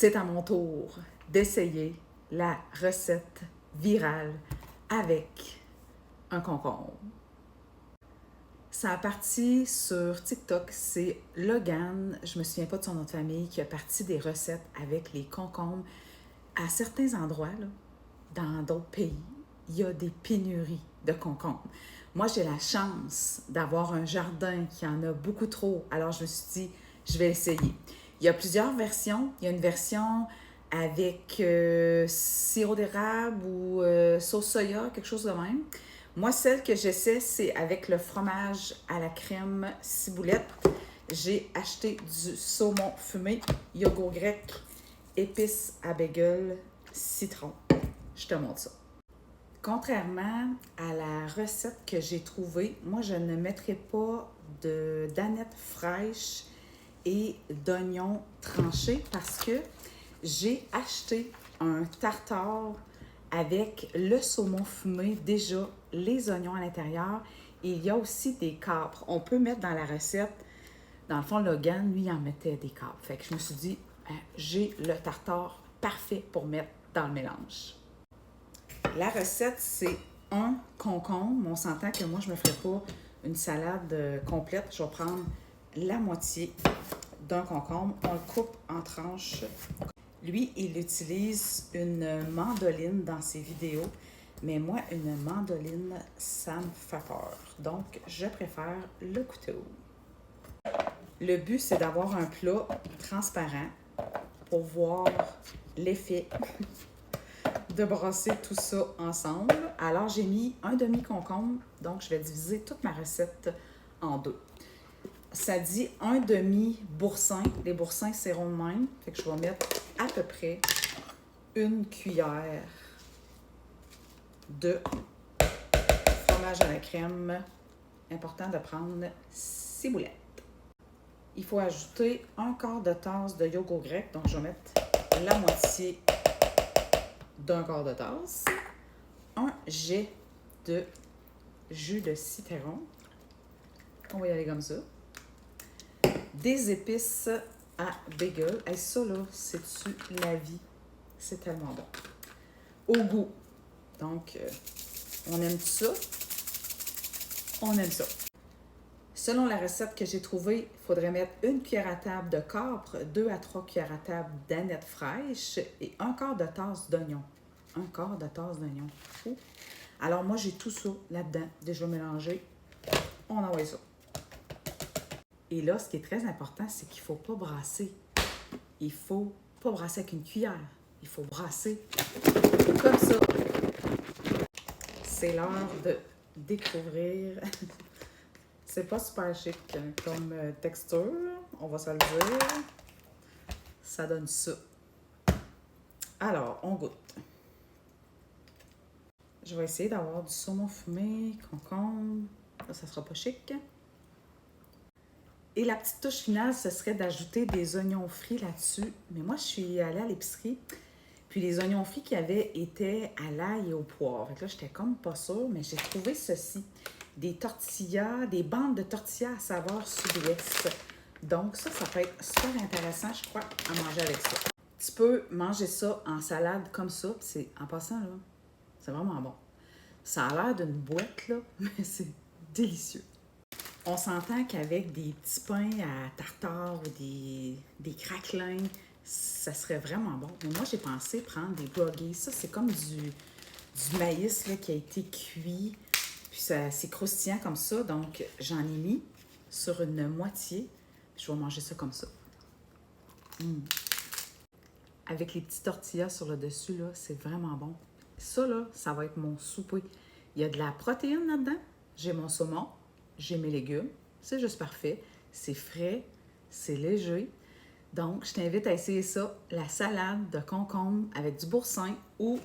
C'est à mon tour d'essayer la recette virale avec un concombre. Ça a parti sur TikTok, c'est Logan, je me souviens pas de son nom de famille, qui a parti des recettes avec les concombres. À certains endroits, là, dans d'autres pays, il y a des pénuries de concombres. Moi, j'ai la chance d'avoir un jardin qui en a beaucoup trop, alors je me suis dit, je vais essayer. Il y a plusieurs versions. Il y a une version avec sirop d'érable ou sauce soya, quelque chose de même. Moi, celle que j'essaie, c'est avec le fromage à la crème ciboulette. J'ai acheté du saumon fumé, yogourt grec, épices à bagel, citron. Je te montre ça. Contrairement à la recette que j'ai trouvée, moi, je ne mettrai pas d'anettes fraîches et d'oignons tranchés parce que j'ai acheté un tartare avec le saumon fumé, déjà les oignons à l'intérieur, et il y a aussi des capres. On peut mettre dans la recette, dans le fond, Logan, lui, il en mettait des capres. Fait que je me suis dit, j'ai le tartare parfait pour mettre dans le mélange. La recette, c'est un concombre. On s'entend que moi, je ne me ferai pas une salade complète. Je vais prendre la moitié d'un concombre. On le coupe en tranches. Lui, il utilise une mandoline dans ses vidéos, mais moi, une mandoline, ça me fait peur. Donc, je préfère le couteau. Le but, c'est d'avoir un plat transparent pour voir l'effet de brasser tout ça ensemble. Alors, j'ai mis un demi-concombre, donc je vais diviser toute ma recette en deux. Ça dit un demi-boursin. Les boursins, c'est rond de même. Fait que je vais mettre à peu près une cuillère de fromage à la crème. Important de prendre ciboulette. Il faut ajouter un quart de tasse de yogourt grec. Donc, je vais mettre la moitié d'un quart de tasse. Un jet de jus de citron. On va y aller comme ça. Des épices à bagel. Et ça, là, c'est-tu la vie? C'est tellement bon. Au goût. Donc, on aime ça. On aime ça. Selon la recette que j'ai trouvée, il faudrait mettre une cuillère à table de capre, 2 à 3 cuillères à table d'anettes fraîches et un quart de tasse d'oignon. Un quart de tasse d'oignon. Alors, moi, j'ai tout ça là-dedans, déjà mélangé. On envoie ça. Et là, ce qui est très important, c'est qu'il ne faut pas brasser. Il ne faut pas brasser avec une cuillère. Il faut brasser comme ça. C'est l'heure de découvrir. C'est pas super chic comme texture, on va se le dire. Ça donne ça. Alors, on goûte. Je vais essayer d'avoir du saumon fumé, concombre. Ça sera pas chic. Et la petite touche finale, ce serait d'ajouter des oignons frits là-dessus. Mais moi, je suis allée à l'épicerie, puis les oignons frits qu'il y avait étaient à l'ail et au poivre. Fait que là, j'étais comme pas sûre, mais j'ai trouvé ceci. Des tortillas, des bandes de tortillas à saveur sud-ouest. Donc ça peut être super intéressant, je crois, à manger avec ça. Tu peux manger ça en salade comme ça, c'est en passant, là, c'est vraiment bon. Ça a l'air d'une boîte, là, mais c'est délicieux. On s'entend qu'avec des petits pains à tartare ou des craquelins, ça serait vraiment bon. Mais moi, j'ai pensé prendre des broggies. Ça, c'est comme du maïs là, qui a été cuit. Puis c'est croustillant comme ça. Donc, j'en ai mis sur une moitié. Puis je vais manger ça comme ça. Avec les petits tortillas sur le dessus, là, c'est vraiment bon. Ça, là, ça va être mon souper. Il y a de la protéine là-dedans. J'ai mon saumon. J'ai mes légumes, c'est juste parfait, c'est frais, c'est léger. Donc, je t'invite à essayer ça, la salade de concombre avec du boursin ou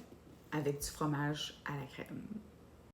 avec du fromage à la crème.